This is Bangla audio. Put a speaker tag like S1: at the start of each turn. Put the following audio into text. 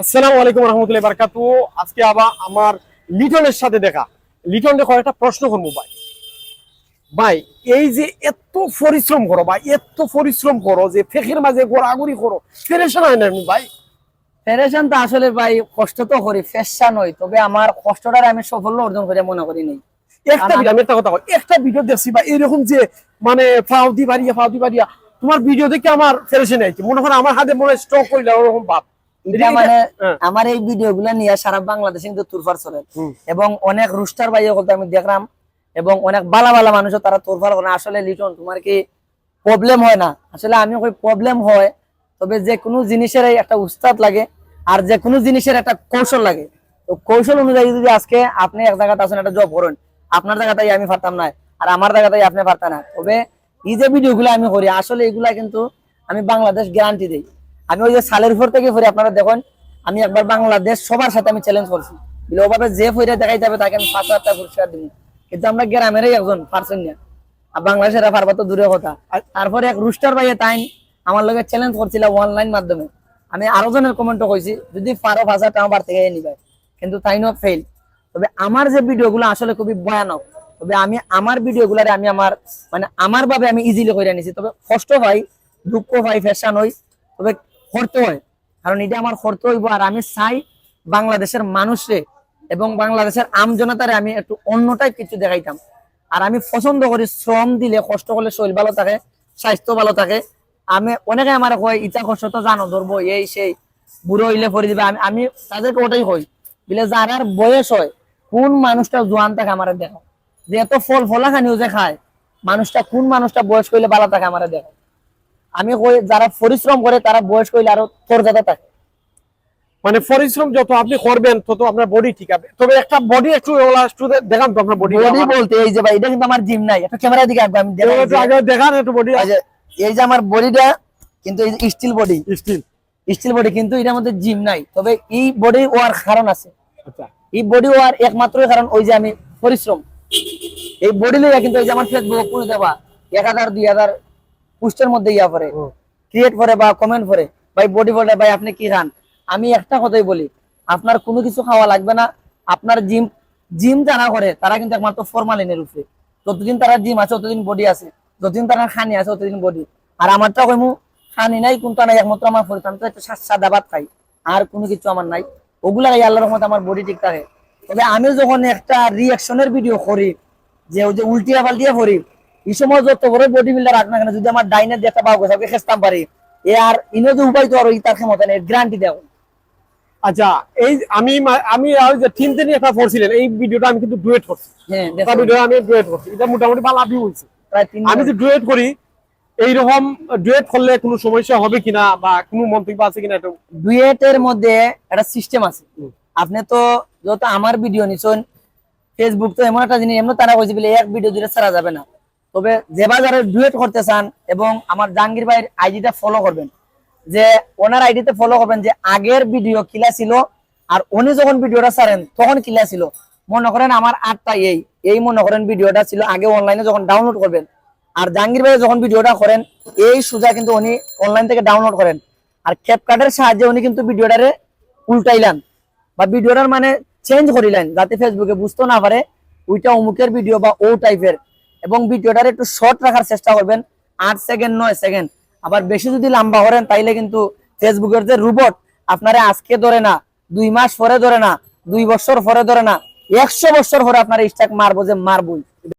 S1: আসসালামু আলাইকুম রহমতুল্লাহি বারাকাতুহু। আজকে আবার আমার লিটনের সাথে দেখা। লিটন দেখো একটা প্রশ্ন করবো ভাই। ভাই এই যে এত পরিশ্রম করো ভাই, এত পরিশ্রম করো যে ফেকের মাঝে ঘোরাঘুরি করো, পেরেশান হয় না ভাই?
S2: ফেডারেশন তো আসলে ভাই কষ্ট তো করি, ফেসা নয়, তবে আমার কষ্টটার আমি সাফল্য অর্জন করে মনে করি নাই।
S1: একটা ভিডিও আমি একটা কথা কই, একটা ভিডিও দেখছি ভাই এরকম যে মানে ফাউদি বাড়িয়া তোমার ভিডিও দেখে আমার ফেরেশান হয়েছে, মনে হয় আমার হাতে মনে স্টক হইলা ওরকম ভাব।
S2: এটা মানে আমার এই ভিডিও গুলা নিয়ে সারা বাংলাদেশে কিন্তু তুরফার চলে, এবং অনেক রুস্টার ভাই বলতে আমি দেখলাম, এবং অনেক বালা বালা মানুষও তারা তুরফার করে। আসলে লিটন তোমার কি প্রবলেম হয় না? আসলে আমি কই প্রবলেম হয়, তবে যে কোনো জিনিসের একটা উস্তাদ লাগে, আর যে কোনো জিনিসের একটা কৌশল লাগে। তো কৌশল অনুযায়ী যদি আজকে আপনি এক জায়গাতে আছেন একটা জব করেন, আপনার জায়গাতেই আমি পারতাম না, আর আমার জায়গাতেই আপনি পারতাম না। তবে এই যে ভিডিওগুলো আমি করি আসলে এগুলা কিন্তু আমি বাংলাদেশ গ্যারান্টি দিই। আমি ওই যে সালের উপর থেকে ফিরে আপনারা দেখুন, আমি একবার বাংলাদেশ সবার সাথে আমি চ্যালেঞ্জ করছি, ওভাবে যে ফিরে দেখাই যাবে তাকে আমি 5,000 টাকা পুরস্কার দিব। কিন্তু আমরা গ্রামেরই একজন পারছেন না, আর বাংলাদেশের পারবা তো দূরের কথা। তারপরে এক রুস্টার ভাইয়ে তাই আমার লগে চ্যালেঞ্জ করছিল অনলাইন মাধ্যমে। আমি আরো জনের কমেন্টও কইছি যদি পারো 5,000 টাকা আমার থেকে নিবে, কিন্তু তাই নো ফেল। তবে আমার যে ভিডিওগুলো আসলে খুবই ভয়ানক, তবে আমি আমার ভিডিওগুলারে আমি আমার মানে আমার ভাবে আমি ইজিলি করে নিছি। তবে কষ্ট হয়, দুঃখ হয়, ফ্যাশন হই, তবে করতে হয়, কারণ এটা আমার করতে হইব। আর আমি চাই বাংলাদেশের মানুষে এবং বাংলাদেশের আমজনতারে আমি একটু অন্যটাই কিছু দেখাইতাম। আর আমি পছন্দ করি শ্রম দিলে, কষ্ট করলে শরীর ভালো থাকে, স্বাস্থ্য ভালো থাকে। আমি অনেকে আমার কয় ইচ্ছা কষ্ট তো জানো ধরবো এই সেই, বুড়ো হইলে পরে দিবে। আমি তাদেরকে ওটাই কই, বলে যার বয়স হয় কোন মানুষটা জোয়ান থাকে আমার দেখো, যে এত ফল ফলা খানিও যে খায় মানুষটা, কোন মানুষটা বয়স করলে ভালো থাকে আমার দেখো। আমি কই যারা পরিশ্রম করে তারা বয়স করলে আরো তরজাদা থাকে।
S1: মানে পরিশ্রম যত আপনি করবেন তত আপনার বডি ঠিক হবে। তবে একটা বডি একটু দেখান তো আপনার বডি।
S2: বডি বলতে এই যে ভাই, এটা কিন্তু আমার জিম নাই, একটা ক্যামেরা দিকে আসবে, আমি
S1: দেখান একটু বডি।
S2: এই যে আমার বডিটা কিন্তু steel body,
S1: steel
S2: steel body, কিন্তু এটার মধ্যে জিম নাই। তবে এই বডি ওয়ার কারণ আছে।
S1: আচ্ছা,
S2: এই বডি ওয়ার একমাত্র কারণ ওই যে আমি পরিশ্রম। এই বডি লইয়া কিন্তু ওই যে আমার ফেসবুক পুরো দেওয়া 1,000 2,000 পোস্টের মধ্যে ইয়া করে, ক্রিয়েট করে বা কমেন্ট করে, ভাই বডি বলে ভাই আপনি কি খান। আমি একটা কথাই বলি, আপনার কোনো কিছু খাওয়া লাগবে না। আপনার জিম জিম যারা করে তারা কিন্তু একমাত্র ফরমালিনের উপরে, যতদিন তারা জিম আছে ততদিন বডি আছে, যতদিন তারা খানি আছে ততদিন বডি। আর আমারটা কইমু খানি নাই কোনটা নাই, একমাত্র আমার পরিশ্রম, তো একটা সাদা ভাত খাই, আর কোনো কিছু আমার নাই। ওগুলা আল্লাহর রহমতে আমার বডি ঠিক থাকে। তবে আমি যখন একটা রিয়াকশনের ভিডিও করি, যে ওই যে উল্টিয়া পাল্টিয়া করি, এই সময় যত বড় বডি বিল্ডার রাখ না কেন, যদি আমার ডাইনের দিয়ে একটা পাও গেছে খেসতাম পারি, এ আর ইনো যে উপায় তো আর তার ক্ষমতা নেই, গ্যারান্টি দেও।
S1: আচ্ছা, এই আমি আমি যে টিম তে নিয়ে একটা করছিলেন এই ভিডিওটা আমি কিন্তু ডুয়েট করছি।
S2: হ্যাঁ,
S1: এটা ভিডিও আমি ডুয়েট করছি, এটা মোটামুটি ভালো ভিউ হইছে।
S2: প্রায় 3
S1: আমি যে ডুয়েট করি, এইরকম ডুয়েট করলে কোনো সমস্যা হবে কিনা বা কোনো মন্তব্য আছে কিনা একটু।
S2: ডুয়েটের মধ্যে একটা সিস্টেম আছে। আপনি তো যত আমার ভিডিও নিছেন, ফেসবুক তো এমন একটা জিনিস, এমন তারা কইছে বলে এক ভিডিও দিলে ছাড়া যাবে না। তবে যে বাজারে ডুয়েট করতে চান এবং আমার জাহাঙ্গীর ভাইয়ের আইডিটা ফলো করবেন, যে ওনার আইডিতে ফলো করবেন যে আগের ভিডিও কিলা ছিল, আর উনি যখন ভিডিওটা ছাড়েন তখন কিলা ছিল। মনে করেন আমার 8টা এই মনে করেন ভিডিওটা ছিল আগে অনলাইনে যখন ডাউনলোড করবেন, আর জাহাঙ্গীর ভাই যখন ভিডিওটা করেন এই সোজা কিন্তু উনি অনলাইন থেকে ডাউনলোড করেন, আর ক্যাপকাটের সাহায্যে উনি কিন্তু ভিডিওটারে উল্টাইলেন বা ভিডিওটার মানে চেঞ্জ করিলেন, যাতে ফেসবুকে বুঝতে না পারে ওইটা অমুকের ভিডিও বা ও টাইপের। এবং ভিডিওটার একটু শর্ট রাখার চেষ্টা করবেন, 8 সেকেন্ড 9 সেকেন্ড। আবার বেশি যদি লম্বা করেন তাইলে কিন্তু ফেসবুকের যে রোবট আপনারে আজকে ধরে না, 2 মাস পরে ধরে না, 2 বছর পরে ধরে না, 100 বছর পরে আপনার স্ট্যাক মারবো যে মারবই।